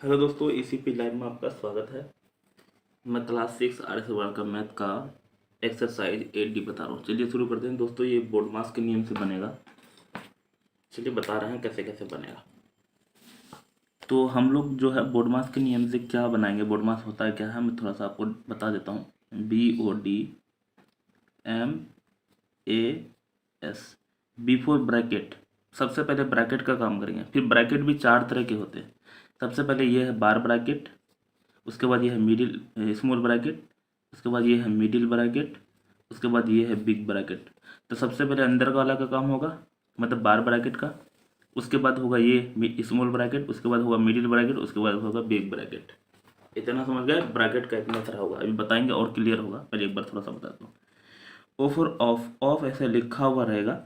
Hello दोस्तों, ECP live में आपका स्वागत है। मैं क्लास 6 आर एस वर्ग का मैथ का एक्सरसाइज 8D बता रहा हूँ। चलिए शुरू करते हैं दोस्तों। ये बोर्ड मास के नियम से बनेगा। चलिए बता रहे हैं कैसे कैसे बनेगा। तो हम लोग जो है बोर्ड मास के नियम से क्या बनाएंगे, बोर्ड मास होता है क्या है, मैं थोड़ा सा आपको बता देता हूँ। BODMAS, before bracket. सबसे पहले ब्रैकेट का काम करेंगे। फिर ब्रैकेट भी 4 तरह के होते हैं। सबसे पहले ये है बार ब्रैकेट, उसके बाद ये है मिडिल स्मॉल ब्रैकेट, उसके बाद ये है मिडिल ब्रैकेट, उसके बाद ये है बिग ब्रैकेट। तो सबसे पहले अंदर वाला का काम होगा, मतलब बार ब्रैकेट का। उसके बाद होगा ये स्मॉल ब्रैकेट, उसके बाद होगा मिडिल ब्रैकेट, उसके बाद होगा बिग ब्रैकेट। इतना समझ गए? ब्रैकेट का इतना तरह होगा, अभी बताएंगे और क्लियर होगा। पहले एक बार थोड़ा सा बताता हूँ। ओ फॉर ऑफ, ऑफ ऐसे लिखा हुआ रहेगा,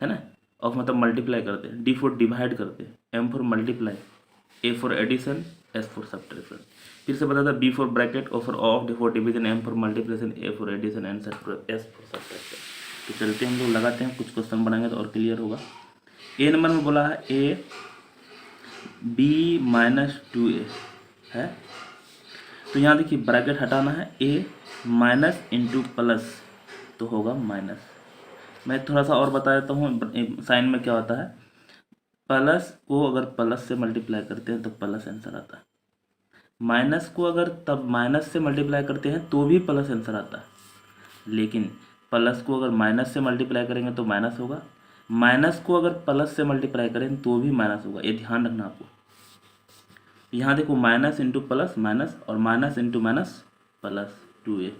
है ना। ऑफ मतलब मल्टीप्लाई करते हैं, डी फॉर डिवाइड करते हैं, M for multiply, A for addition, S for subtraction. फिर से बता था, B for bracket, O for of, D for division, M for multiplication, A for addition and S for subtraction. तो चलते हैं हम लोग लगाते हैं, कुछ क्वेश्चन बनाएंगे तो और क्लियर होगा। ए नंबर में बोला है ए बी माइनस 2a है। तो यहाँ देखिए ब्रैकेट हटाना है, ए माइनस इंटू प्लस तो होगा माइनस। मैं थोड़ा सा और बता देता हूँ साइन में क्या होता है। प्लस को अगर प्लस से मल्टीप्लाई करते हैं तो प्लस आंसर आता है। माइनस को अगर तब माइनस से मल्टीप्लाई करते हैं तो भी प्लस आंसर आता है। लेकिन प्लस को अगर माइनस से मल्टीप्लाई करेंगे तो माइनस होगा, माइनस को अगर प्लस से मल्टीप्लाई करें तो भी माइनस होगा। ये ध्यान रखना आपको। यहाँ देखो माइनस इंटू प्लस माइनस, और minus into minus plus 2a।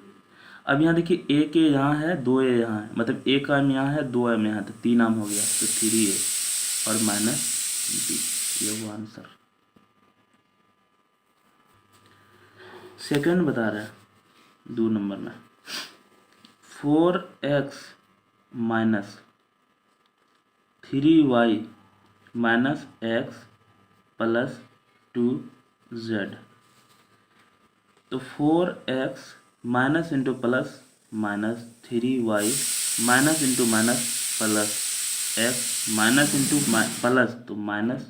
अब यहाँ देखिए ए के यहाँ है, 2a यहाँ है, मतलब ए का आम यहाँ है, 2 आम यहाँ है, तो 3 आम हो गया, तो 3a और माइनस b, ये वो आंसर। सेकंड बता रहा है 2 नंबर में, 4x minus 3y minus x plus 2z। तो 4x minus into plus minus 3y minus into minus plus x minus into plus तो माइनस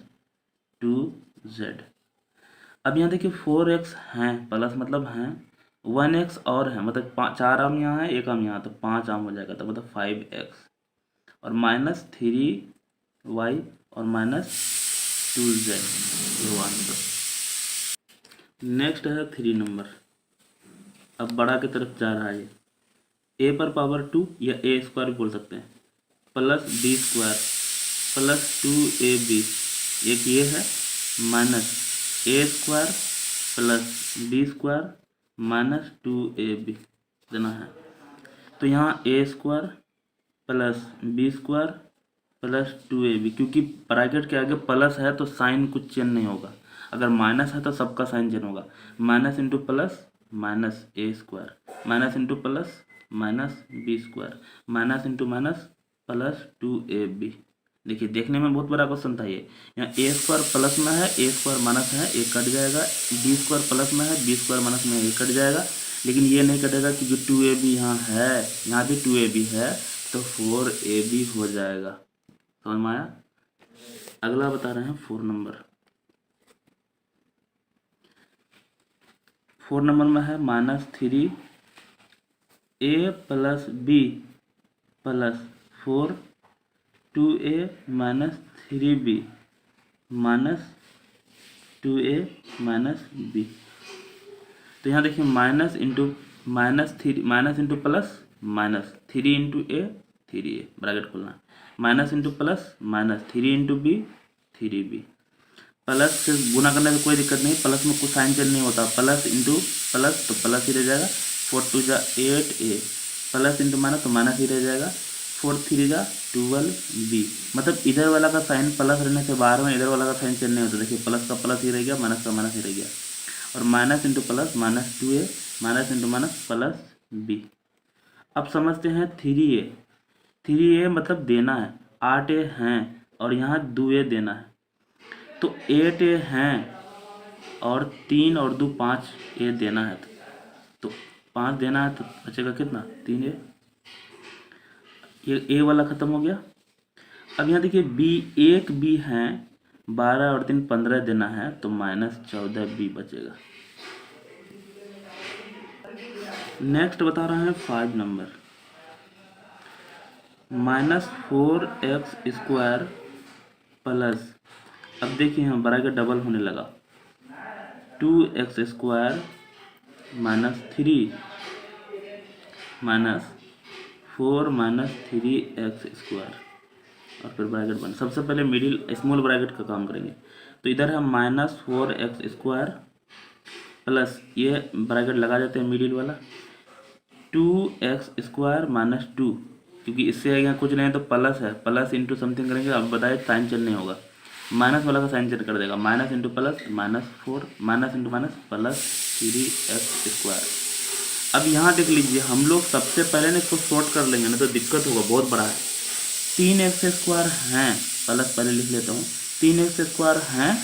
2z। अब यहाँ देखिए 4x हैं, प्लस मतलब हैं, 1x और है, मतलब 4 आम यहाँ है, 1 आम यहाँ, तो 5 आम हो जाएगा, तो मतलब 5x और माइनस 3y और माइनस 2z, ये आंसर। नेक्स्ट है 3 नंबर। अब बड़ा की तरफ जा रहा है, ए पर पावर 2 या ए स्क्वायर बोल सकते हैं, plus B square plus 2ab। एक ये है minus A square plus B square minus 2ab देना है। तो यहाँ A square plus B square plus 2ab, क्योंकि ब्रैकेट के आगे प्लस है तो साइन कुछ चेंज नहीं होगा, अगर माइनस है तो सबका साइन चेंज होगा। Minus into plus minus A square, minus into plus minus B square, minus into minus plus 2ab। देखिए देखने में बहुत बड़ा क्वेश्चन था ये। यहाँ ए स्क्वायर प्लस में है, ए स्क्वायर माइनस है, ए कट जाएगा। बी स्क्वायर प्लस में है, बी स्क्वायर माइनस में है, ए कट जाएगा। लेकिन ये नहीं कटेगा क्योंकि 2ab यहाँ है, यहाँ भी 2ab है, तो 4ab हो जाएगा। समझ में आया? अगला बता रहे हैं 4 नंबर। 4 नंबर में है minus 3a plus b plus 4 2a minus 3b minus 2a minus b। तो यहाँ देखिए minus into minus 3 minus into plus minus 3 into a 3a, bracket खोलना, minus into plus minus 3 into b 3b। Plus से गुना करने से कोई दिक्कत नहीं, प्लस में कुछ साइन चेंज नहीं होता, प्लस इंटू प्लस तो प्लस ही रह जाएगा, 4 2 जा 8a, प्लस इंटू माइनस तो माइनस ही रह जाएगा, 4 3 जा 12b। मतलब इधर वाला का साइन प्लस रहने से बाहर में इधर वाला का साइन चेंज नहीं होता। देखिए प्लस का प्लस ही रह गया, माइनस का माइनस ही रह गया, और minus into plus minus 2a minus into minus plus b। अब समझते हैं 3a। 3a मतलब देना है, 8a हैं और यहाँ 2a देना है, तो 8a हैं और 3 और 2 5a देना है, तो 5 देना है, तो बचेगा कितना 3a। ये a वाला ख़त्म हो गया। अब यहाँ देखिए b, एक b हैं 12 और 3 15 देना है तो -14b बचेगा। नेक्स्ट बता रहे हैं 5 नंबर, -4x² प्लस, अब देखिए यहाँ ब्रैकेट डबल होने लगा, 2x² -3 -4 -3x² और फिर ब्रैकेट बंद। सबसे पहले मिडिल स्मॉल ब्रैकेट का काम करेंगे। तो इधर है -4x² प्लस, ये ब्रैकेट लगा देते हैं मिडिल वाला, 2x² -2, क्योंकि इससे यहाँ कुछ नहीं है तो प्लस है, प्लस इंटू समथिंग करेंगे। अब बताए साइन चेंज नहीं होगा, माइनस वाला का साइन चेंज कर देगा, minus into plus -4 minus into minus plus 3x²। अब यहाँ देख लीजिए, हम लोग सबसे पहले ना इसको शॉर्ट कर लेंगे, ना तो दिक्कत होगा, बहुत बड़ा है। 3x² हैं, प्लस पहले लिख लेता हूँ, 3x² हैं,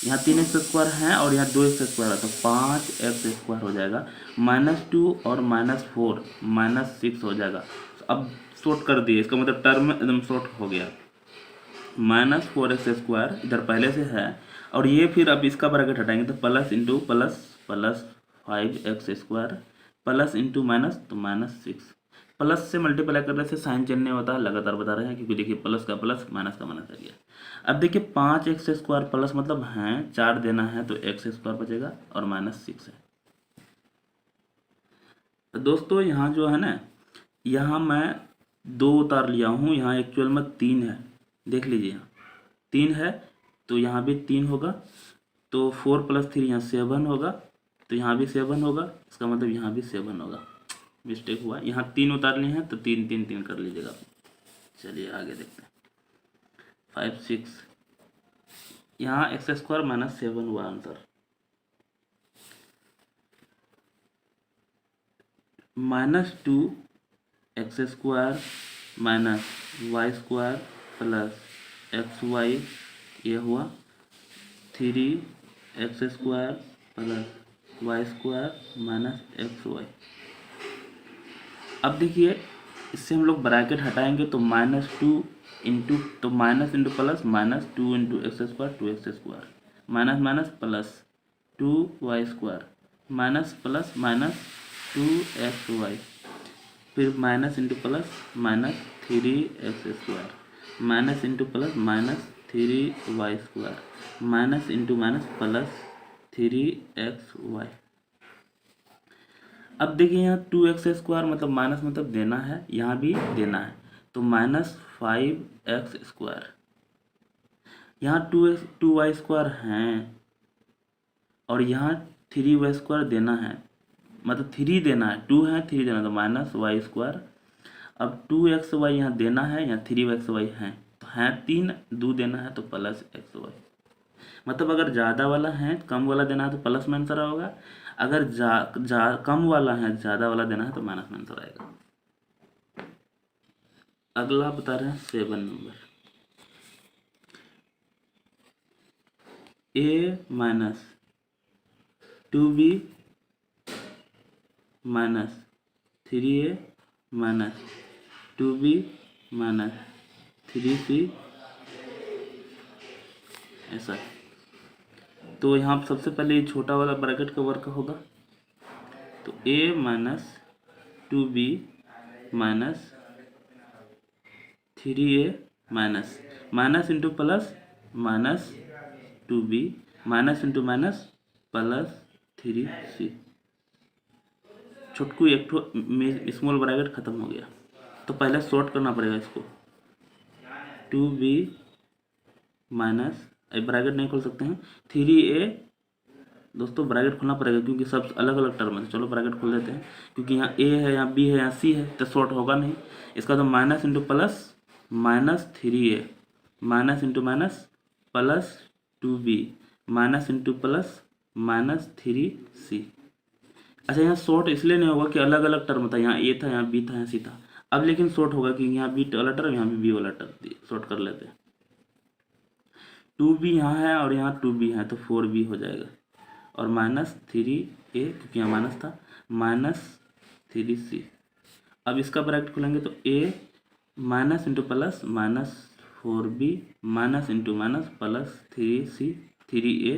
यहाँ 3x² हैं और यहाँ 2x² है, तो 5x² हो जाएगा, -2 और -4 -6 हो जाएगा। अब शॉर्ट कर दिए, इसका मतलब टर्म एकदम शॉर्ट हो गया। -4x² इधर पहले से है, और ये फिर अब इसका ब्रैकेट हटाएंगे तो plus into plus plus 5x² plus into minus तो -6। प्लस से मल्टीप्लाई करने से साइन चेंज नहीं होता, लगातार बता रहे हैं, क्योंकि देखिए प्लस का प्लस माइनस का माइनस आ गया। अब देखिए 5x² प्लस मतलब हैं 4 देना है तो x² बचेगा और -6 है। तो दोस्तों यहाँ जो है ना, यहाँ मैं 2 उतार लिया हूँ, यहाँ एक्चुअल में 3 है, देख लीजिए यहाँ 3 है, तो यहाँ भी 3 होगा, तो 4 + 3 यहाँ 7 होगा, तो यहाँ भी 7 होगा, इसका मतलब यहाँ भी 7 होगा। मिस्टेक हुआ, यहाँ 3 उतार लिए हैं तो 3 3 3 कर लीजिएगा। चलिए आगे देखते हैं, 5 6, यहाँ x² -7 हुआ answer. -2x² -y² plus xy, ये हुआ 3x² प्लस y² -xy। अब देखिए इससे हम लोग ब्रैकेट हटाएंगे तो -2 इंटू, तो minus into plus -2 into x² 2x² minus minus plus 2y² minus plus minus 2xy, फिर minus into plus -3x² minus into plus -3y² minus into minus plus 3xy। अब देखिए यहाँ 2x² मतलब माइनस मतलब देना है, यहाँ भी देना है, तो -5x², यहाँ 2y² हैं और यहाँ 3y² देना है, मतलब 3 देना है, 2 है 3 देना, तो -y²। अब 2xy यहाँ देना है, यहाँ 3xy हैं, तो हैं 3, 2 देना है तो +xy। मतलब अगर ज़्यादा वाला है कम वाला देना है तो प्लस में आंसर होगा, अगर कम वाला है ज़्यादा वाला देना है तो माइनस में आंसर आएगा। अगला बता रहे हैं 7 number, a - 2b - 3a - 2b - 3c, ऐसा। तो यहाँ सबसे पहले ये छोटा वाला ब्रैकेट का वर्क होगा, तो a - 2b - 3a minus into plus -2b minus into minus plus 3c। छोटकू एक ठो स्मॉल ब्रैकेट खत्म हो गया, तो पहले शॉर्ट करना पड़ेगा इसको, 2b माइनस, ब्रैकेट नहीं खोल सकते हैं, 3a, दोस्तों ब्रैकेट खोलना पड़ेगा क्योंकि सब अलग अलग टर्म है। चलो ब्रैकेट खोल देते हैं, क्योंकि यहाँ a है, यहाँ b है, यहाँ c है, तो शॉर्ट होगा नहीं। इसका तो minus into plus -3a minus into minus plus 2b minus into plus -3c। अच्छा यहाँ शॉर्ट इसलिए नहीं होगा कि अलग अलग टर्म था, यहाँ a था, यहाँ b था, यहाँ c था। अब लेकिन शॉर्ट होगा कि यहाँ b वाला टर्म, यहाँ भी b वाला टर्म, शॉर्ट कर लेते हैं। 2b यहाँ है और यहाँ 2b है, तो 4b हो जाएगा, और -3a क्योंकि यहाँ माइनस था, -3c। अब इसका ब्रैकेट खोलेंगे तो a minus into plus 4b minus into minus plus 3c 3a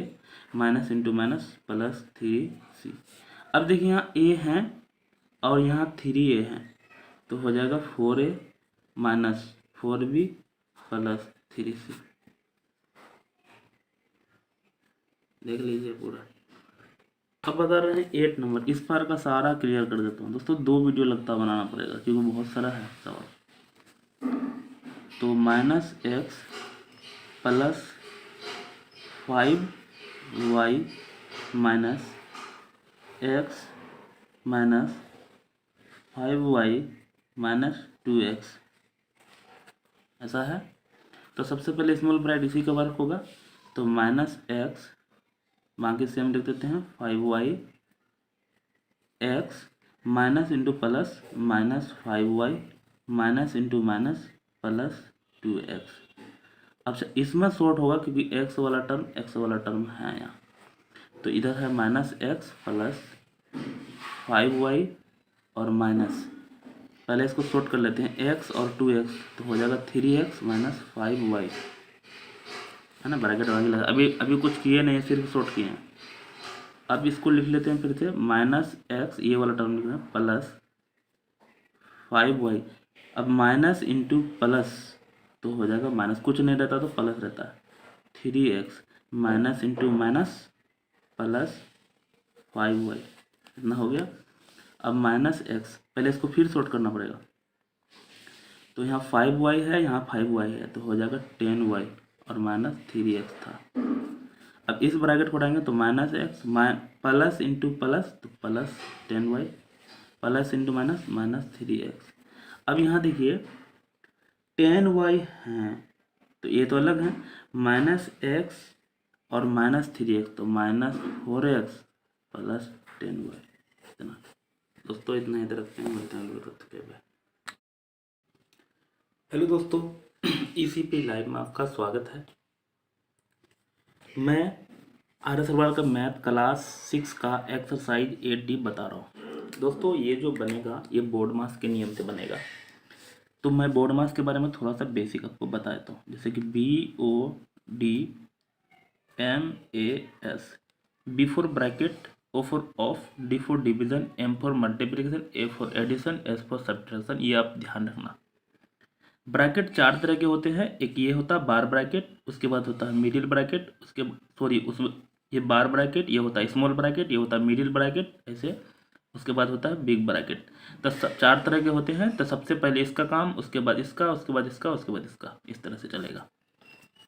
minus into minus plus 3c। अब देखिए यहाँ a है और यहाँ 3a है, तो हो जाएगा 4a minus 4b plus 3c। देख लीजिए पूरा। अब बता रहे हैं 8 नंबर। इस बार का सारा क्लियर कर देता हूँ दोस्तों, 2 वीडियो लगता बनाना पड़ेगा क्योंकि बहुत सारा है सवाल। तो minus x plus 5y minus x minus 5y minus 2x, ऐसा है। तो सबसे पहले स्मॉल ब्रैकेट इसी का वर्क होगा, तो माइनस एक्स बाकी सेम लिख देते हैं 5y x minus into plus minus 5y minus into minus plus 2x। अब इसमें शॉर्ट होगा क्योंकि x वाला टर्म है यहाँ, तो इधर है माइनस एक्स प्लस 5y और माइनस, पहले इसको शॉर्ट कर लेते हैं x और 2x, तो हो जाएगा 3x माइनस 5y, है ना। ब्रैकेट आगे लगा, अभी कुछ किए नहीं, सिर्फ शॉर्ट किए हैं। अब इसको लिख लेते हैं फिर से, माइनस एक्स ये वाला टर्म लिख रहे हैं प्लस 5y। अब माइनस इंटू प्लस तो हो जाएगा माइनस, कुछ नहीं रहता तो प्लस रहता है, 3x minus into minus plus 5y, इतना हो गया। अब माइनस एक्स, पहले इसको फिर शॉर्ट करना पड़ेगा, तो यहाँ 5y है यहाँ 5y है, तो हो जाएगा 10y और माइनस 3x था। अब इस ब्रैकेट को उठाएंगे तो minus x plus into plus तो plus 10y plus into minus minus 3x। अब यहाँ देखिए 10y है तो ये तो अलग है, माइनस एक्स और माइनस 3x तो माइनस 4x प्लस 10y। इतना दोस्तों, इतना ही रखते हैं, मिलते हैं जरूरत के बाद। हेलो दोस्तों, ECP लाइव में आपका स्वागत है। मैं आर्य सरवाल का मैथ क्लास 6 का एक्सरसाइज 8D बता रहा हूँ। दोस्तों ये जो बनेगा ये बोर्ड मास के नियम से बनेगा, तो मैं बोर्ड मास के बारे में थोड़ा सा बेसिक आपको बता देता हूँ। जैसे कि BODMAS, B for bracket, O for of, D for division, M for multiplication, A for addition, S for subtraction. ये आप ध्यान रखना। ब्रैकेट 4 तरह के होते हैं, एक ये होता है बार ब्रैकेट, उसके बाद होता है मिडिल ब्रैकेट, ये बार ब्रैकेट, ये होता है स्मॉल ब्रैकेट, ये होता है मिडिल ब्रैकेट, ऐसे उसके बाद होता है बिग ब्रैकेट। तो 4 तरह के होते हैं। तो सबसे पहले इसका काम, उसके बाद इसका, उसके बाद इसका, उसके बाद इसका, इस तरह से चलेगा।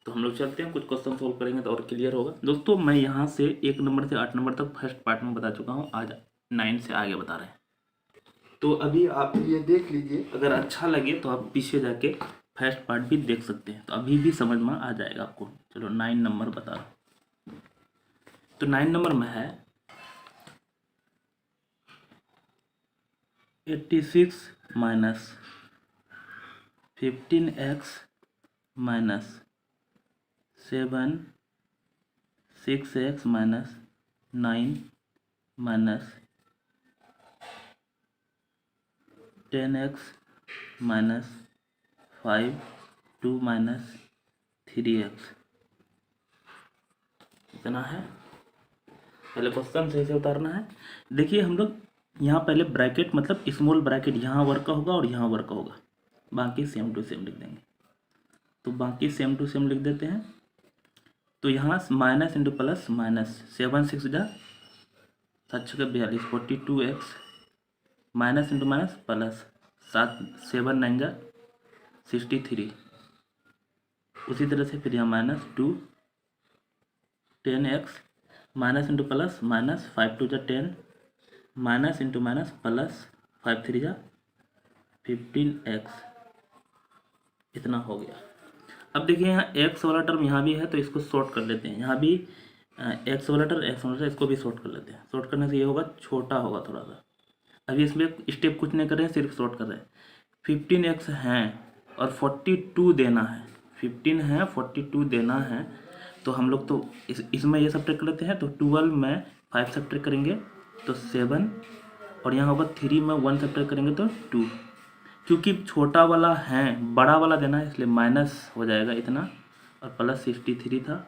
तो हम लोग चलते हैं, कुछ क्वेश्चन सोल्व करेंगे तो और क्लियर होगा। दोस्तों मैं यहाँ से 1 नंबर से 8 नंबर तक फर्स्ट पार्ट में बता चुका हूँ, आज 9 से आगे बता रहे हैं। तो अभी आप ये देख लीजिए, अगर अच्छा लगे तो आप पीछे जाके फर्स्ट पार्ट भी देख सकते हैं, तो अभी भी समझ में आ जाएगा आपको। चलो 9 नंबर बता रहा हूँ। तो 9 नंबर में है 86 minus 15x minus 7 6x minus 9 minus 10x minus 5 2 minus 3x, इतना है। पहले क्वेश्चन सही से उतारना है। देखिए हम लोग यहाँ पहले ब्रैकेट मतलब स्मॉल ब्रैकेट यहाँ वर्क का होगा और यहाँ वर्क का होगा, बाकी सेम टू सेम लिख देंगे। तो बाकी सेम टू सेम लिख देते हैं। तो यहाँ माइनस इंटू प्लस माइनस, 7 6 जा 7 6 42, 42x minus into minus plus 7 9 जा 63। उसी तरह से फिर यहाँ minus 2 10x minus into plus minus 5 2 जा 10 माइनस इंटू माइनस प्लस 5 3 जा 15x, इतना हो गया। अब देखिए यहाँ x वाला टर्म यहाँ भी है तो इसको शॉर्ट कर लेते हैं। यहाँ भी x वाला टर्म इसको भी शॉर्ट कर लेते हैं। शॉर्ट करने से ये होगा, छोटा होगा थोड़ा सा। अभी इसमें स्टेप कुछ नहीं कर रहे हैं, सिर्फ शॉर्ट कर रहे हैं। 15x हैं और 42 देना है, 15 है 42 देना है, तो हम लोग तो इसमें ये सब्ट्रैक्ट कर लेते हैं। तो 12 में 5 सब्ट्रैक्ट करेंगे तो 7, और यहाँ होगा 3 में 1 सब्ट्रैक्ट करेंगे तो 2, क्योंकि छोटा वाला है, बड़ा वाला देना है, इसलिए माइनस हो जाएगा इतना, और प्लस 63 था,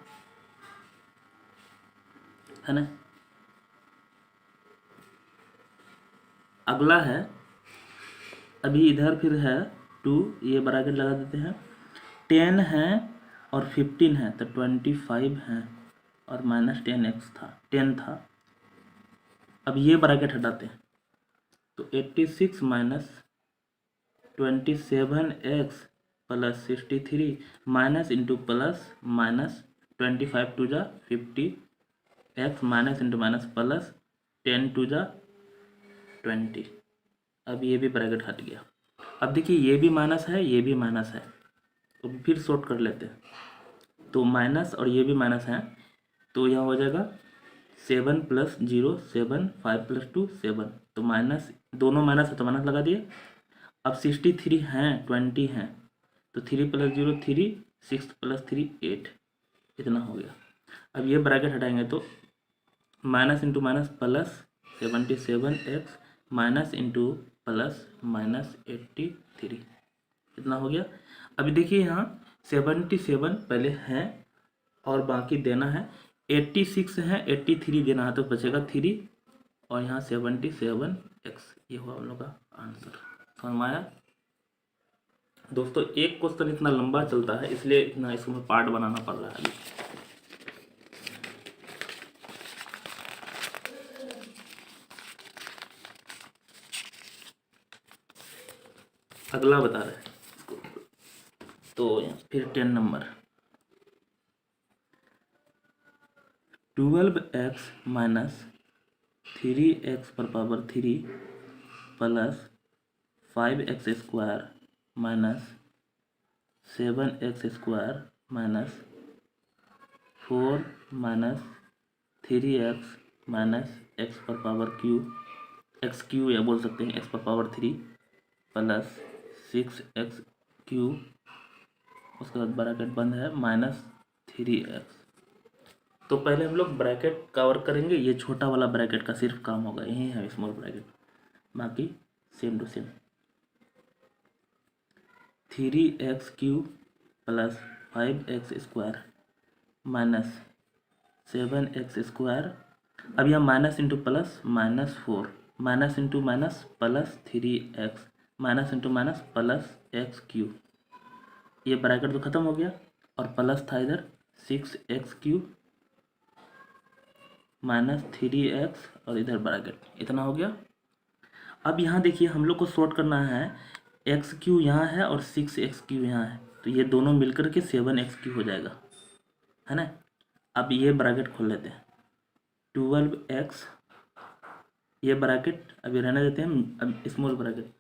है ना। अगला है, अभी इधर फिर है 2, ये ब्रैकेट लगा देते हैं। 10 है और 15 है तो 25 है, और माइनस 10x था, 10 था। अब ये ब्रैकेट हटाते हैं तो 86 minus 27x plus 63 minus into plus minus 25 two जा 50 x minus into minus plus 10 two जा 20। अब ये भी ब्रैकेट हट गया। अब देखिए ये भी माइनस है, ये भी माइनस है, तो फिर शॉर्ट कर लेते हैं। तो माइनस और ये भी माइनस है, तो यहाँ हो जाएगा 7 प्लस 0 7 5 प्लस 2 7, तो माइनस, दोनों माइनस है तो माइनस लगा दिए। अब 63 हैं, 20 हैं, तो 3 प्लस 0 3, 6 प्लस 3 8, इतना हो गया। अब ये ब्रैकेट हटाएंगे तो minus into minus plus 77x minus into plus minus 83, इतना हो गया। अभी देखिए यहाँ 77 पहले है और बाकी देना है, 86 है, 83 देना है, तो बचेगा 3, और यहाँ 77x, ये हुआ हम लोग का आंसर। समझ में आया दोस्तों? एक क्वेश्चन इतना लंबा चलता है, इसलिए इतना इसमें पार्ट बनाना पड़ रहा है अभी। अगला बता रहे हैं, तो फिर 10 नंबर, 12x माइनस 3x पर power 3 plus 5x square minus 7x square minus 4 minus 3x minus x पर पावर क्यू, एक्स क्यू या बोल सकते हैं x पर पावर 3 प्लस 6x क्यू, उसके बाद ब्रैकेट बंद है माइनस 3x। तो पहले हम लोग ब्रैकेट कवर करेंगे, ये छोटा वाला ब्रैकेट का सिर्फ काम होगा, यही है स्मॉल ब्रैकेट, बाकी same to same. 3x cube plus 5x square minus 7x square, अब यहाँ minus into plus minus 4, minus into minus plus 3x minus into minus plus x cube, ये ब्रैकेट तो ख़त्म हो गया, और प्लस था इधर 6x क्यू माइनस 3x, और इधर ब्रैकेट, इतना हो गया। अब यहाँ देखिए हम लोग को सॉर्ट करना है, एक्स क्यू यहाँ है और 6x क्यू यहाँ है, तो ये दोनों मिलकर के 7x क्यू हो जाएगा, है ना। अब ये ब्रैकेट खोल लेते हैं, 12x, ये ब्रैकेट अभी रहने देते हैं, अब स्मॉल ब्रैकेट।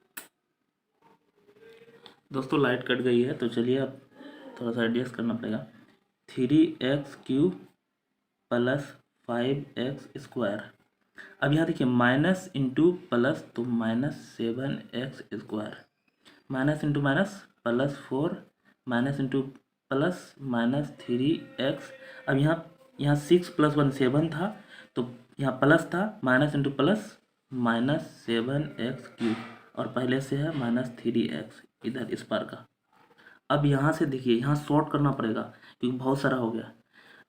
दोस्तों लाइट कट गई है, तो चलिए अब थोड़ा सा एडजस्ट करना पड़ेगा। 3x cube plus 5x square, अब यहाँ देखिए माइनस इंटू प्लस, तो minus 7x square, minus into minus plus 4, minus into plus minus 3x। अब यहाँ 6 प्लस 1 7 था, तो यहाँ प्लस था, minus into plus minus 7x Q, और पहले से है माइनस 3x इधर इस पार का। अब यहाँ से देखिए, यहाँ सॉर्ट करना पड़ेगा क्योंकि बहुत सारा हो गया,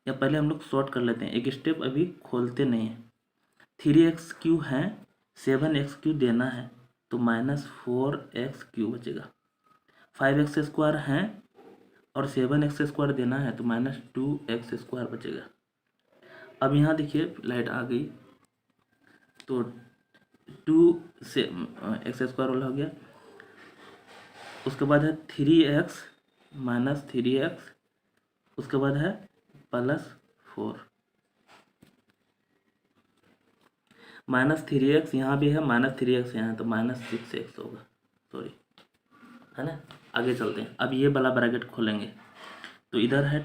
या पहले हम लोग सॉर्ट कर लेते हैं, एक स्टेप अभी खोलते नहीं हैं। 3x क्यू है, 7x क्यू देना है, तो माइनस 4x क्यू बचेगा। 5x स्क्वायर है और 7x स्क्वायर देना है, तो माइनस 2x स्क्वायर बचेगा। अब यहाँ देखिए लाइट आ गई, तो 2 से x स्क्वायर वाला हो गया, उसके बाद है 3x माइनस 3x, उसके बाद है प्लस 4, माइनस 3x यहाँ भी है, माइनस 3x यहाँ है, तो माइनस 6x होगा, सॉरी, है ना। आगे चलते हैं, अब ये वाला ब्रैकेट खोलेंगे, तो इधर है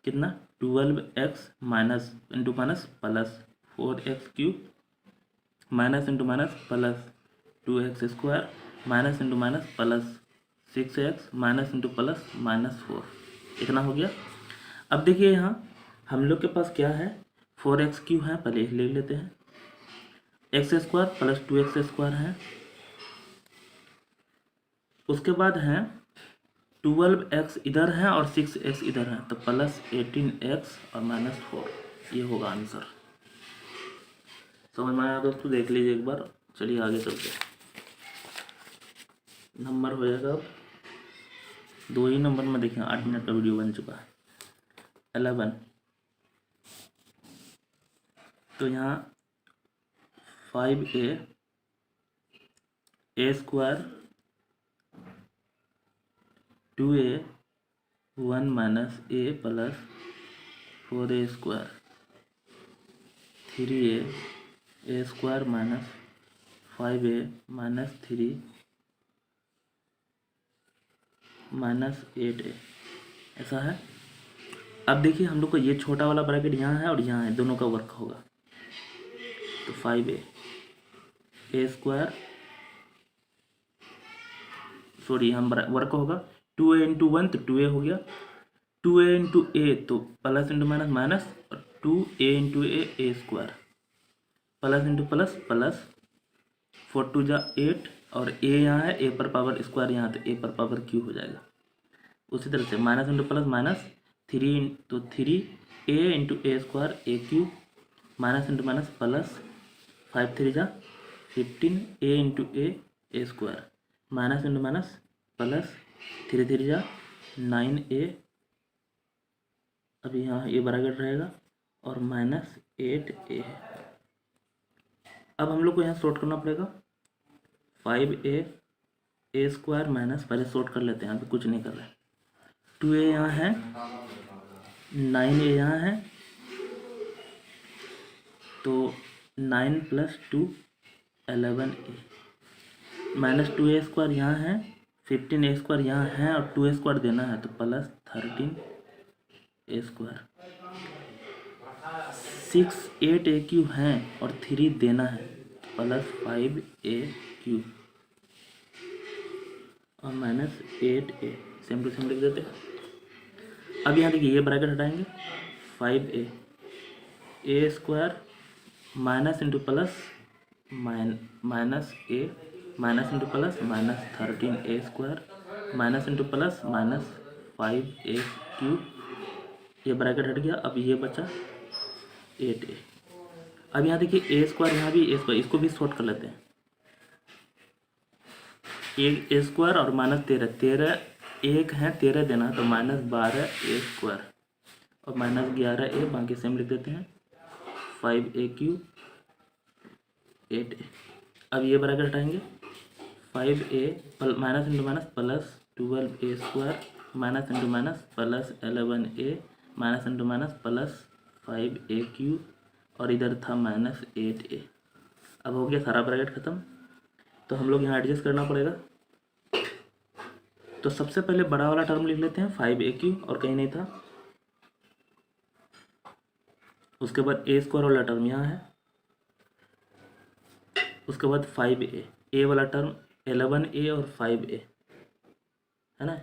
कितना 12x minus into minus plus 4x Q minus into minus plus 2x square minus into minus plus 6x minus into plus minus 4, इतना हो गया। अब देखिए यहाँ हम लोग के पास क्या है, 4x क्यू है, पहले ले लेते हैं, x square plus 2x square है, उसके बाद है 12x इधर है और 6x इधर है, तो प्लस 18x और -4, ये होगा आंसर। समझ में आया दोस्तों? देख लीजिए एक बार। चलिए आगे चलते हैं। नंबर हो जाएगा अब 2 ही नंबर में। देखिए 8 मिनट का वीडियो बन चुका है। 11, तो यहाँ 5a square 2a 1 - a plus 4a square 3a square minus 5a -3 -8a, ऐसा है। अब देखिए हम लोग को ये छोटा वाला ब्रैकेट यहाँ है और यहाँ है, दोनों का वर्क होगा। तो 5a स्क्वायर, सॉरी हम वर्क होगा 2a × 1 तो 2a हो गया, 2a × a तो प्लस इंटू माइनस माइनस, और 2a × a square plus into plus plus, 4 2 जा 8, और a यहाँ है, a पर पावर स्क्वायर यहाँ, तो a पर पावर क्यू हो जाएगा। उसी तरह से माइनस इंटू प्लस माइनस, 3 तो 3a × a square a cube, minus into minus plus, 5 3 जा 15a × a square, minus into minus plus, 3 3 जा 9a, अभी यहाँ ये ब्रैकेट रहेगा, और -8a। अब हम लोग को यहाँ शॉर्ट करना पड़ेगा। 5a स्क्वायर माइनस, पहले शॉर्ट कर लेते हैं, यहाँ पे कुछ नहीं कर रहे हैं। 2a यहाँ है, 9a यहाँ है, तो 9 + 2 11a, माइनस 2a स्क्वायर यहाँ है, 15a स्क्वायर यहाँ है, और 2a स्क्वायर देना है, तो plus 13a square, 6 8a cube है और 3 देना है, प्लस 5a क्यूब और -8a, सेम टू सेम लिख देते हैं। अब यहाँ देखिए ये ब्रैकेट हटाएंगे, 5a square minus into plus minus a, minus into plus -13a square, minus into plus -5a cube, ये ब्रैकेट हट गया। अब ये बचा 8a। अब यहाँ देखिए a स्क्वायर, यहाँ भी a स्क्वायर, इसको भी शॉर्ट कर लेते हैं। एक a स्क्वायर और -13 एक है, 13 देना है, तो -12a स्क्वायर और -11a, बाकी सेम लिख देते हैं। 5a cube 8a। अब ये ब्रैकेट हटाएंगे, 5a minus into minus plus 12a square, minus into minus plus 11a, minus into minus plus 5a cube, और इधर था -8a। अब हो गया सारा ब्रैकेट ख़त्म। तो हम लोग यहाँ एडजस्ट करना पड़ेगा। तो सबसे पहले बड़ा वाला टर्म लिख लेते हैं, 5a क्यूब, और कहीं नहीं था। उसके बाद a स्क्वायर वाला टर्म यहाँ है, उसके बाद 5a, a वाला टर्म 11a और 5a है ना।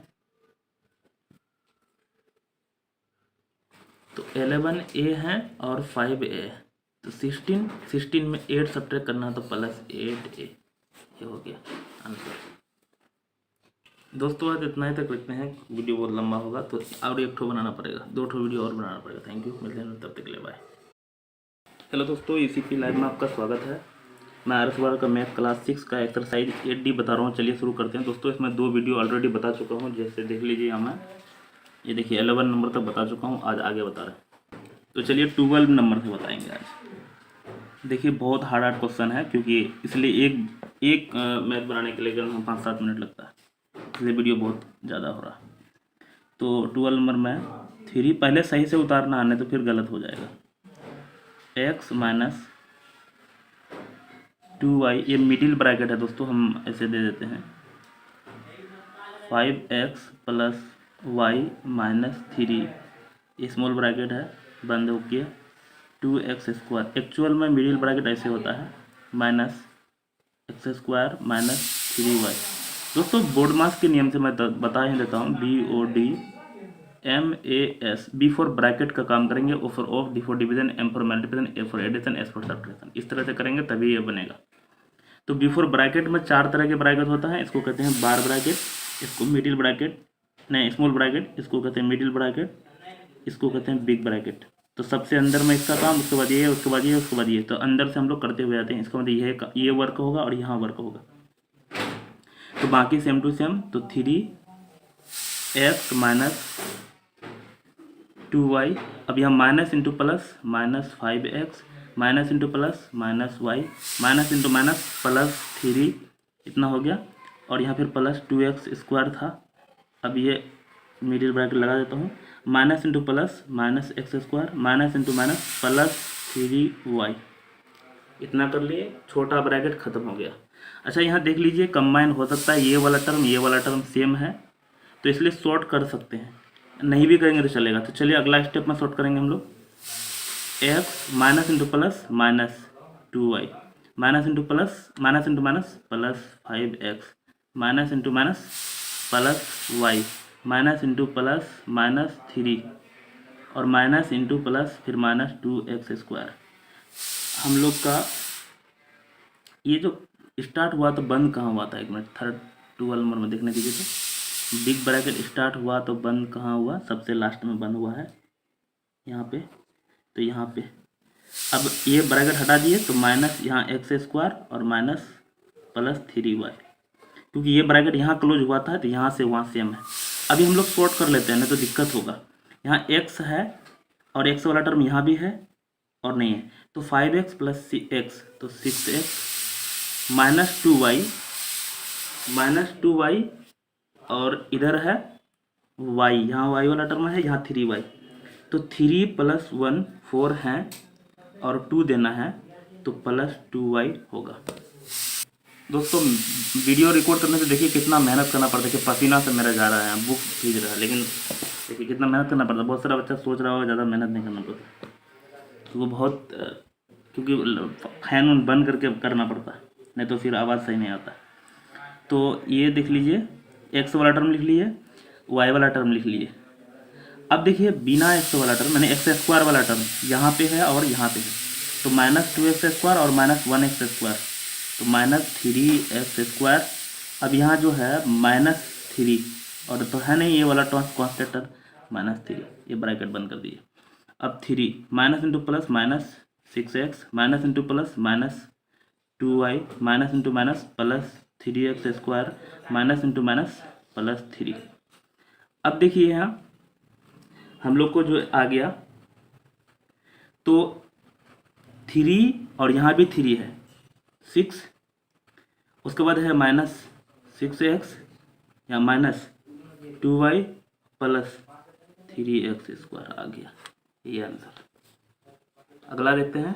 तो 11a है और 5a है, तो 16 में 8 सब्ट्रैक्ट करना, तो प्लस 8a, ये हो गया आंसर। दोस्तों आज इतना ही तक रखते हैं, वीडियो बहुत लंबा होगा, तो और एक ठो बनाना पड़ेगा, 2 ठो वीडियो और बनाना पड़ेगा। थैंक यू, मिलते हैं तब तक के लिए, बाय। हेलो दोस्तों, ECP लाइव में आपका स्वागत है। मैं आर एस का मैथ क्लास 6 का एक्सरसाइज 8D बता रहा हूँ। चलिए शुरू करते हैं। दोस्तों इसमें 2 वीडियो ऑलरेडी बता चुका हूँ, जैसे देख लीजिए यहाँ मैं, ये देखिए 11 नंबर तक बता चुका हूँ, आज आगे बता रहे हैं। तो चलिए 12 नंबर से बताएंगे आज। देखिए बहुत हार्ड क्वेश्चन है, क्योंकि इसलिए एक मैथ बनाने के लिए हम 5-7 मिनट लगता है, इसलिए वीडियो बहुत ज़्यादा हो रहा। तो 12 नंबर में 3 पहले सही से उतारना आने, तो फिर गलत हो जाएगा। x - 2y, ये मिडिल ब्रैकेट है दोस्तों, हम ऐसे दे देते हैं। 5x + y - 3, ये स्मॉल ब्रैकेट है, बंद हो गया। 2x स्क्वायर, एक्चुअल में मिडिल ब्रैकेट ऐसे होता है, -x स्क्वायर - 3y। दोस्तों बोर्ड मास के नियम से मैं बता ही देता हूँ, BODMAS, B फॉर ब्रैकेट का काम करेंगे, O for of, D for division, M for multiplication, A for addition, S for subtraction. इस तरह से करेंगे तभी ये बनेगा। तो बिफोर ब्रैकेट में 4 तरह के ब्रैकेट होता है, इसको कहते हैं बार ब्रैकेट, इसको मिडिल ब्रैकेट, नहीं स्मॉल ब्रैकेट, इसको कहते हैं मिडिल ब्रैकेट, इसको कहते हैं बिग ब्रैकेट। तो सबसे अंदर में इसका काम, उसके बाद ये, उसके बाद ये, उसके बाद ये, तो अंदर से हम लोग करते हुए आते हैं। इसका मतलब ये वर्क होगा और यहाँ वर्क होगा। तो बाकी सेम टू सेम, तो 3x माइनस 2y, अब यहाँ minus into plus minus 5x, minus into plus minus y, minus into minus plus 3, इतना हो गया। और यहाँ फिर प्लस 2x स्क्वायर था, अब ये मिडिल ब्रैकेट लगा देता हूँ, minus into plus minus x square, minus into minus plus 3y, इतना कर लिए, छोटा ब्रैकेट खत्म हो गया। अच्छा यहाँ देख लीजिए, कंबाइन हो सकता है ये वाला टर्म सेम है, तो इसलिए शॉर्ट कर सकते हैं, नहीं भी करेंगे तो चलेगा। तो चलिए अगला स्टेप में शॉर्ट करेंगे हम लोग। x minus into plus minus 2y, minus into minus plus 5x, minus into minus plus y, minus into plus minus 3, और माइनस इंटू प्लस फिर माइनस 2x स्क्वायर। हम लोग का ये जो स्टार्ट हुआ तो बंद कहाँ हुआ था, एक मिनट, थर्ड 12 नंबर में देखने दीजिए। तो बिग ब्रैकेट स्टार्ट हुआ तो बंद कहाँ हुआ, सबसे लास्ट में बंद हुआ है यहाँ पे। तो यहाँ पे अब ये ब्रैकेट हटा दिए तो माइनस यहाँ एक्स स्क्वायर और माइनस प्लस 3y, क्योंकि ये ब्रैकेट यहाँ क्लोज हुआ था तो यहाँ से वहाँ सेम है। अभी हम लोग शॉर्ट कर लेते हैं, नहीं तो दिक्कत होगा। यहाँ x है और x वाला टर्म यहाँ भी है और नहीं है, तो 5x प्लस x, तो 6x माइनस 2y, और इधर है y, यहाँ y वाला टर्म है, यहाँ 3y, तो 3 प्लस 1 4 है और 2 देना है, तो प्लस 2y होगा। दोस्तों वीडियो रिकॉर्ड करने से देखिए कितना मेहनत करना पड़ता है, कि पसीना से मेरा जा रहा है, बुक भीग रहा है, लेकिन देखिए कितना मेहनत करना पड़ता है। बहुत सारा बच्चा सोच रहा होगा ज़्यादा मेहनत नहीं करना पड़ता, तो वो बहुत, क्योंकि फैन उन बंद करके करना पड़ता है, नहीं तो फिर आवाज़ सही नहीं आता। तो ये देख लीजिए, एक्स वाला टर्म लिख लिए, वाई वाला टर्म लिख लिए। अब देखिए बिना एक्स वाला टर्म, मैंने एक्स स्क्वायर वाला टर्म यहाँ पे है और यहाँ पे है, तो माइनस 2x स्क्वायर और माइनस 1x स्क्वायर, तो माइनस 3x स्क्वायर। अब यहाँ जो है माइनस 3, और तो है नहीं ये वाला कॉन्स्टेंट टर्म, माइनस 3, ये ब्रैकेट बंद कर दिए। अब 3 minus into plus minus 6x, minus into plus minus 2y, minus into minus plus 3x square, minus into minus plus 3। अब देखिए यहाँ हम लोग को जो आ गया, तो 3 और यहाँ भी 3 है, 6, उसके बाद है माइनस 6x या minus 2y plus 3x square आ गया, ये आंसर। अगला देखते हैं,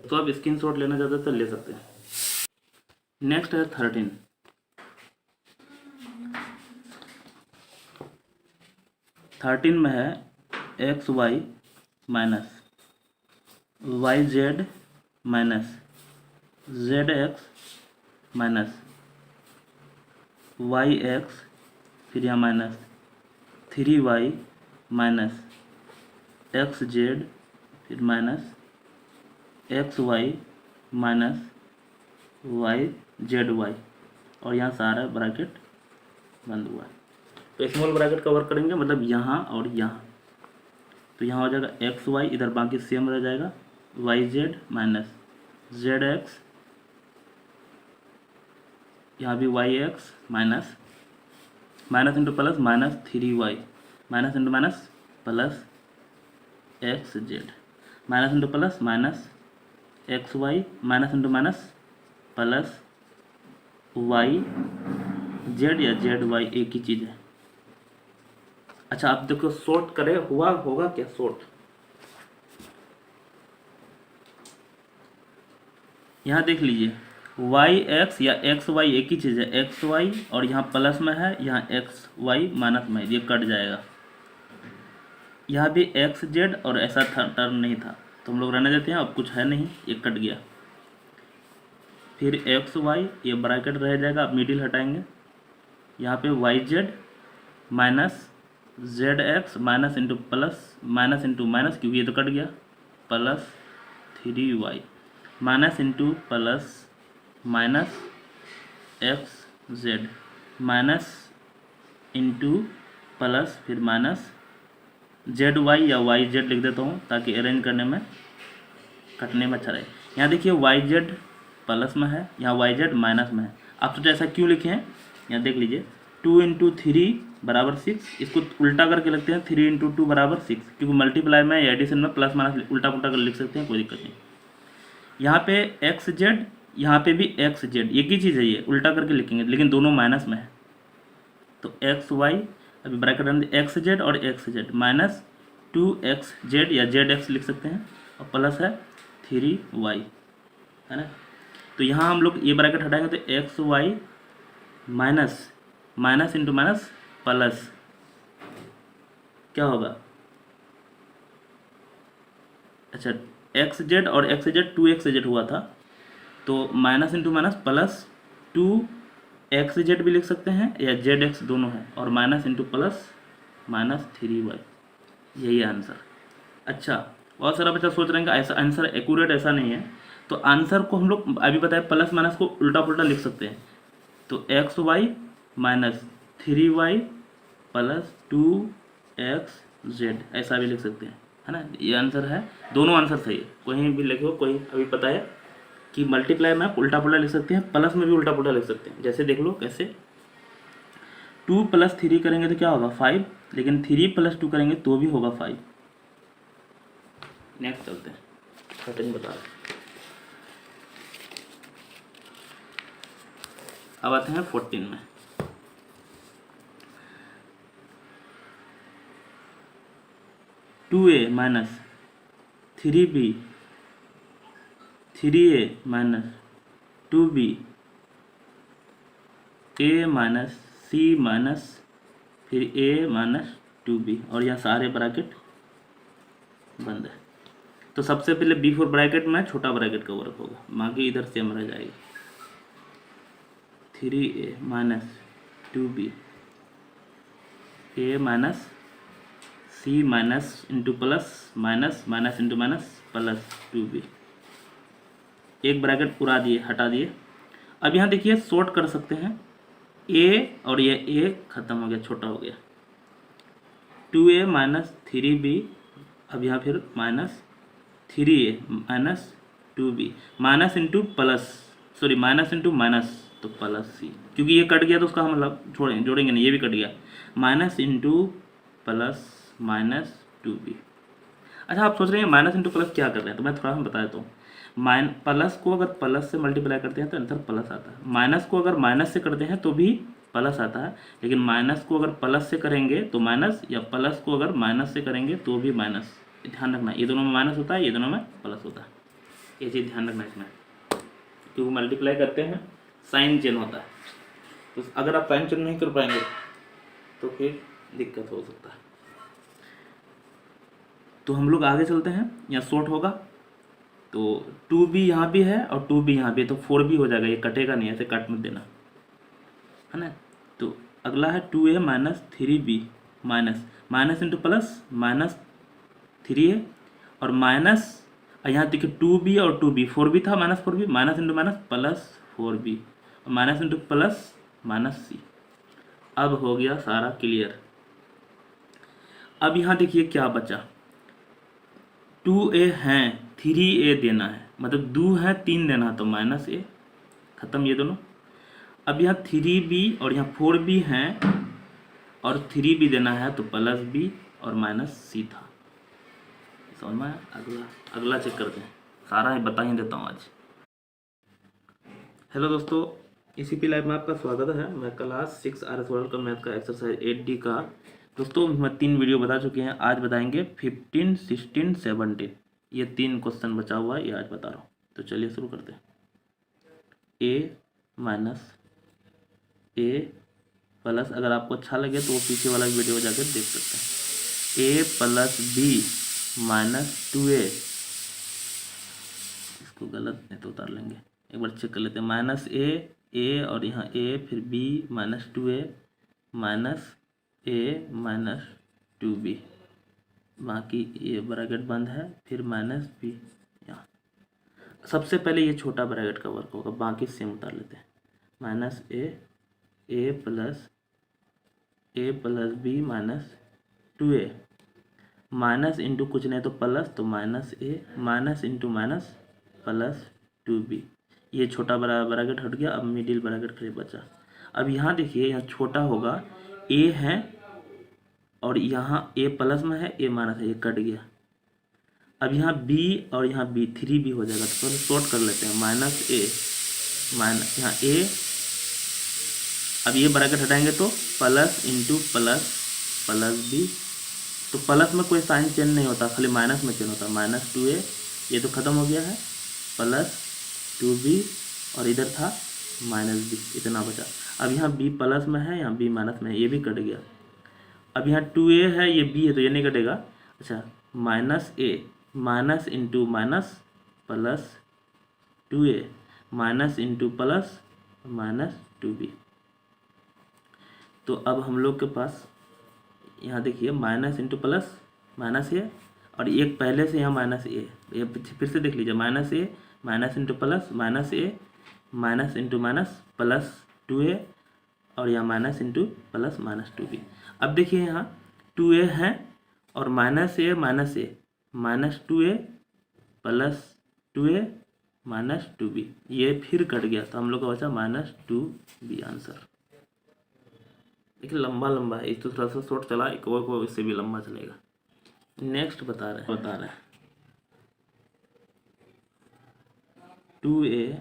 तो अब स्क्रीनशॉट लेना चाहते हैं तो ले सकते हैं। नेक्स्ट है 13। में है x y minus y z minus z x minus y x, फिर यहाँ minus 3y minus x z, फिर minus x y minus y z y, और यहाँ सारा ब्रैकेट बंद हुआ है। तो स्मॉल ब्रैकेट कवर करेंगे, मतलब यहाँ और यहाँ, तो यहाँ हो जाएगा एक्स वाई, इधर बाकी सेम रह जाएगा, y z minus z x, यहाँ भी y x minus minus into plus minus 3y, minus into minus plus x z, minus into plus minus x y, minus into minus plus y z या z y, एक ही चीज़ है। अच्छा आप देखो short करे हुआ होगा क्या, शॉर्ट यहाँ देख लीजिए, वाई एक्स या एक्स वाई एक ही चीज़ है, एक्स वाई और यहाँ प्लस में है, यहाँ एक्स वाई माइनस में, ये कट जाएगा। यहाँ भी एक्स जेड और ऐसा टर्म नहीं था, तो हम लोग रहने देते हैं, अब कुछ है नहीं, ये कट गया। फिर एक्स वाई, ये ब्रैकेट रह जाएगा, अब मिडिल हटाएंगे, यहाँ पे y z minus z x minus into plus minus into minus, क्योंकि ये तो कट गया, plus 3y minus into plus minus x z minus into plus फिर माइनस जेड वाई या वाई जेड लिख देता हूँ ताकि अरेंज करने में कटने में अच्छा रहे। यहाँ देखिए वाई जेड प्लस में है, यहाँ वाई जेड माइनस में है। आप सोचे ऐसा क्यों लिखे हैं, यहाँ देख लीजिए 2 इंटू 3 बराबर 6, इसको उल्टा करके लिखते हैं 3 इंटू 2 बराबर 6, क्योंकि मल्टीप्लाई में या एडिशन में प्लस माइनस उल्टा पुल्टा कर लिख सकते हैं, कोई दिक्कत नहीं। यहाँ पे एक्स जेड, यहाँ पे भी एक्स जेड, एक ही चीज़ है, ये उल्टा करके लिखेंगे लेकिन दोनों माइनस में है। तो एक्स वाई, अभी ब्रैकेट अंदर एक्स जेड और x z minus 2x Z या जेड एक्स लिख सकते हैं, और प्लस है 3y, है ना। तो यहाँ हम लोग ये ब्रैकेट हटाएंगे तो x y minus minus into minus plus क्या होगा, अच्छा एक्स जेड और एक्स जेड 2x जेड हुआ था, तो minus into minus plus 2x z भी लिख सकते हैं या जेड एक्स दोनों है, और minus into plus minus 3y, यही है आंसर। अच्छा, बहुत सारा बच्चा सोच रहे हैं कि ऐसा आंसर एक्यूरेट ऐसा नहीं है, तो आंसर को हम लोग अभी बताया प्लस माइनस को उल्टा पुल्टा लिख सकते हैं। तो x y minus 3y plus 2x Z ऐसा भी लिख सकते हैं, है ना। ये आंसर है, दोनों आंसर सही है, कहीं भी लिखो, कोई अभी पता है कि मल्टीप्लाई में आप उल्टा पुल्टा लिख सकते हैं, प्लस में भी उल्टा पुल्टा लिख सकते हैं। जैसे देख लो कैसे, 2 + 3 करेंगे तो क्या होगा 5, लेकिन 3 + 2 करेंगे तो भी होगा 5। नेक्स्ट चलते हैं, पैटर्न बता रहे। अब आते हैं 14 में। Two a minus 3b 3a minus 2b a minus c minus फिर a माइनस 2b, और यह सारे ब्रैकेट बंद है। तो सबसे पहले बिफोर ब्रैकेट में छोटा ब्रैकेट का वर्क होगा, बाकी इधर सेम रह जाएगा। 3a minus 2b a minus c minus into plus minus minus into minus plus 2b, एक ब्रैकेट पूरा दिए हटा दिए। अब यहाँ देखिए शॉर्ट कर सकते हैं, a और ये a खत्म हो गया, छोटा हो गया। 2a माइनस 3b, अब यहाँ फिर minus 3a minus 2b, minus into plus, sorry minus into minus तो प्लस c, क्योंकि ये कट गया तो उसका हम मतलब जोड़ेंगे नहीं, ये भी कट गया, minus into plus minus 2b। अच्छा, आप सोच रहे हैं माइनस इंटू प्लस क्या कर रहे हैं, तो मैं थोड़ा सा बता देता हूँ। प्लस को अगर प्लस से मल्टीप्लाई करते हैं तो आंसर प्लस आता है, माइनस को अगर माइनस से करते हैं तो भी प्लस आता है, लेकिन माइनस को अगर प्लस से करेंगे तो माइनस, या प्लस को अगर माइनस से करेंगे तो भी माइनस। ध्यान रखना, ये दोनों में माइनस होता है, ये दोनों में प्लस होता है, ये चीज़ ध्यान रखना इसमें, क्योंकि मल्टीप्लाई करते हैं साइन चेंज होता है, तो अगर आप साइन चेंज नहीं कर पाएंगे तो फिर दिक्कत हो सकता है। तो हम लोग आगे चलते हैं, यहाँ शॉर्ट होगा तो 2b यहाँ भी है और 2b यहाँ भी है, तो 4b हो जाएगा, ये कटेगा नहीं, ऐसे काट मत देना, है ना। तो अगला है 2a minus 3b minus minus into plus minus 3a, और माइनस यहाँ देखिए 2b और 2b 4b था, minus 4b minus into minus plus 4b, और minus into plus minus c। अब हो गया सारा क्लियर। अब यहाँ देखिए क्या बचा, 2a हैं 3a देना है, मतलब 2 है 3 देना है, तो माइनस a, खत्म ये दोनों। अब यहाँ 3b और यहाँ 4b हैं और 3b देना है तो प्लस b और माइनस c था, समझ में आया। अगला चेक करते हैं, सारा बता ही देता हूँ आज। हेलो दोस्तों, ECP लाइव में आपका स्वागत है। मैं क्लास 6 RS वर्ल्ड का मैथ का एक्सरसाइज 8D का दोस्तों मैं 3 वीडियो बता चुके हैं, आज बताएंगे 15, 16, 17, ये 3 क्वेश्चन बचा हुआ है, ये आज बता रहा हूँ। तो चलिए शुरू करते हैं। a माइनस a प्लस, अगर आपको अच्छा लगे तो वो पीछे वाला वीडियो जाकर देख सकते हैं। a plus b minus 2a, इसको गलत नहीं तो उतार लेंगे, एक बार चेक कर लेते हैं। माइनस a और यहाँ a फिर b minus 2a minus a minus 2b, बाकी ये ब्रैकेट बंद है, फिर माइनस b यहाँ। सबसे पहले ये छोटा ब्रैकेट का वर्क होगा, बाकी सेम उतार लेते हैं। Minus a plus b minus 2a, minus into कुछ नहीं तो प्लस, तो minus a minus into minus plus 2b। ये छोटा ब्रैकेट हट गया, अब मिडिल ब्रैकेट फिर बचा। अब यहाँ देखिए, यहाँ छोटा होगा a है और यहाँ a प्लस में है, a माइनस है, ये कट गया। अब यहाँ b और यहाँ b 3b हो जाएगा, तो पहले शॉर्ट कर लेते हैं। माइनस ए माइनस यहाँ a, अब ये ब्रैकेट हटाएंगे तो plus into plus plus b, तो प्लस में कोई साइन चेंज नहीं होता, खाली माइनस में चेंज होता है। माइनस 2a, ये तो ख़त्म हो गया है, प्लस 2b और इधर था माइनस b, इतना बचा। अब यहाँ b प्लस में है, यहाँ b माइनस में है, ये भी कट गया। अब यहाँ 2a है, ये b है, तो ये नहीं कटेगा। अच्छा, minus a minus into minus plus 2a minus into plus minus 2b। तो अब हम लोग के पास यहाँ देखिए माइनस इंटू प्लस माइनस ए, और एक पहले से यहाँ माइनस ए, ये फिर से देख लीजिए। Minus a minus into plus minus a minus into minus plus 2a, और यहाँ minus into plus minus 2b। अब देखिए यहाँ 2a है और minus a minus 2a plus 2a minus 2b, ये फिर कट गया, तो हम लोग का बचा माइनस 2b आंसर। देखिए लंबा लंबा है, इस तो थोड़ा सा शॉर्ट चला, एक और को इससे भी लंबा चलेगा। नेक्स्ट बता रहे हैं 2a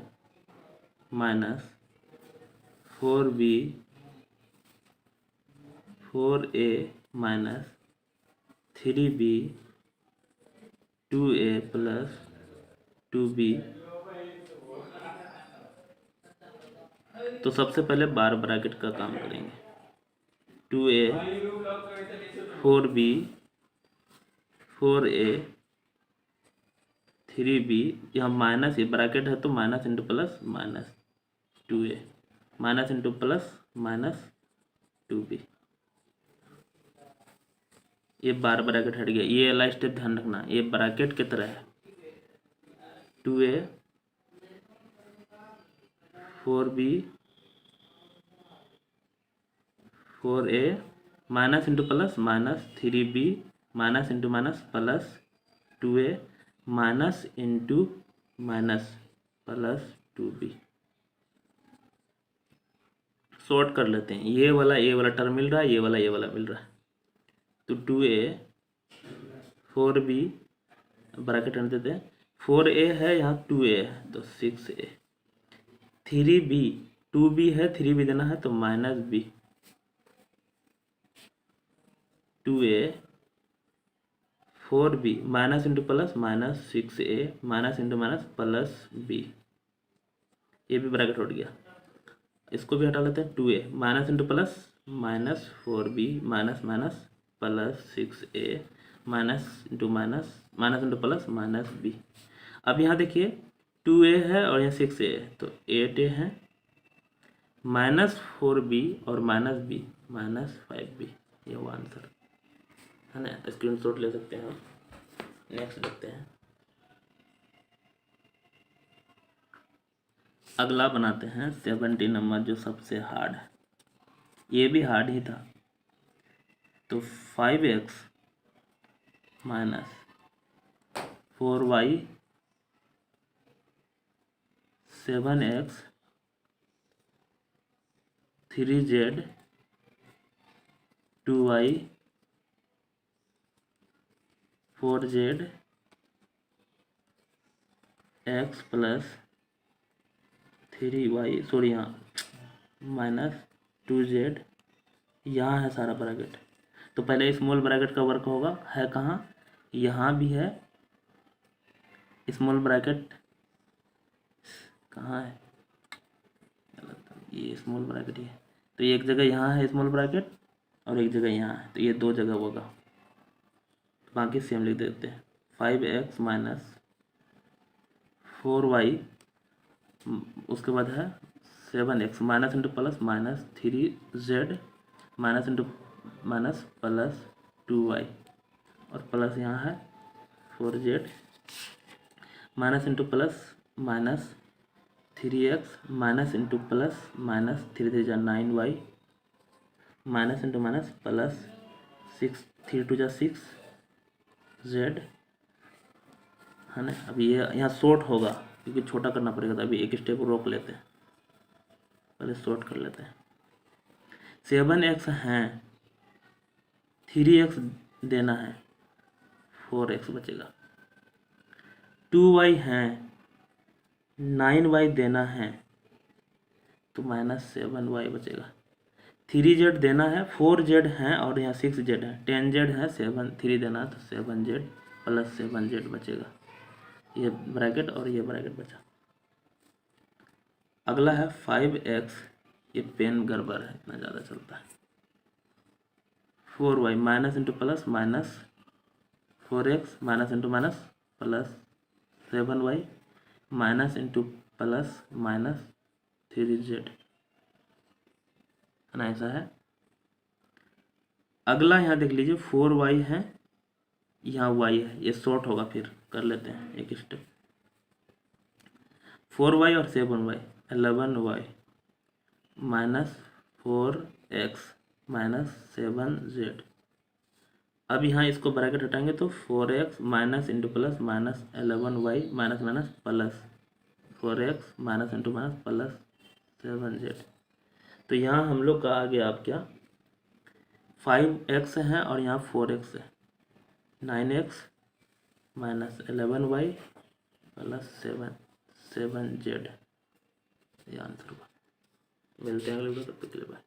minus 4a minus 3b 2a plus 2b। तो सबसे पहले बार ब्रैकेट का काम करेंगे। 2a 4b 4a 3b, यहाँ माइनस, ये ब्रैकेट है तो minus into plus minus 2a minus into plus minus 2b। ये बार ब्रैकेट हट गया, ये वाला स्टेप ध्यान रखना, ये ब्रैकेट की तरह है। 2a 4b 4a minus into plus minus 3b minus into minus plus 2a minus into minus plus 2b। Short कर लेते हैं, ये वाला टर्म मिल रहा है, ये वाला मिल रहा है, तो 2a 4b ब्रैकेट हटा देते हैं। 4a है, यहाँ 2a है तो 6a, 3b 2b है, 3b देना है तो minus b, 2a 4b minus into plus minus 6a minus into minus plus b, ये भी ब्रैकेट उठ गया। इसको भी हटा लेते हैं। 2a minus into plus minus 4b minus minus plus 6a minus into minus minus into plus minus b। अब यहाँ देखिए 2a है और यहाँ 6a है, तो 8a है माइनस 4b और माइनस b माइनस 5b, ये वो आंसर है ना। स्क्रीनशॉट ले सकते हैं हम। नेक्स्ट देखते हैं, अगला बनाते हैं 70 नंबर, जो सबसे हार्ड है, ये भी हार्ड ही था। तो 5x minus 4y 7x 3z 2y 4z x plus 3y, sorry यहाँ माइनस 2z, यहाँ है सारा ब्रैकेट। तो पहले स्मॉल ब्रैकेट का वर्क होगा, है कहाँ, यहाँ भी है स्मॉल ब्रैकेट, कहाँ है, ये स्मॉल ब्रैकेट ही है, तो एक जगह यहाँ है स्मॉल ब्रैकेट और एक जगह यहाँ है, तो ये दो जगह होगा, बाकी सेम लिख देते हैं। 5x माइनस 4y, उसके बाद है 7x minus into plus minus 3z minus into minus plus 2y, और प्लस यहाँ है 4z minus into plus minus 3x minus into plus minus 3 जा 9y minus into minus plus 6 3 2 जा 6 z है ना। अभी ये यहाँ शॉर्ट होगा क्योंकि छोटा करना पड़ेगा, तो अभी एक स्टेप रोक लेते हैं, पहले शॉर्ट कर लेते हैं। 7x हैं, 3x देना है, 4x बचेगा। 2y हैं, 9y देना है, तो माइनस 7y बचेगा। 3z देना है, 4z है और यहाँ 6z है, 10z है, 3 देना है, तो 7z प्लस 7z बचेगा। ये ब्रैकेट और ये ब्रैकेट बचा। अगला है 5x, ये पेन गड़बड़ है, इतना ज़्यादा चलता है। 4y minus into plus minus 4x minus into minus plus 7y minus into plus minus 3z है ना, ऐसा है। अगला यहाँ देख लीजिए 4y है, यहाँ y है, ये शॉर्ट होगा, फिर कर लेते हैं एक स्टेप। 4y और 7y 11y minus 4x minus 7z। अब यहाँ इसको ब्रैकेट हटाएंगे तो 4x minus into plus minus 11y minus minus plus 4x minus into minus plus 7z। तो यहाँ हम लोग का आ गया आप क्या 5x है और यहाँ 4x है, 9x minus 11y plus 7z, ये आंसर हुआ। मिलते हैं अगले वीडियो, तब तक के लिए बाय।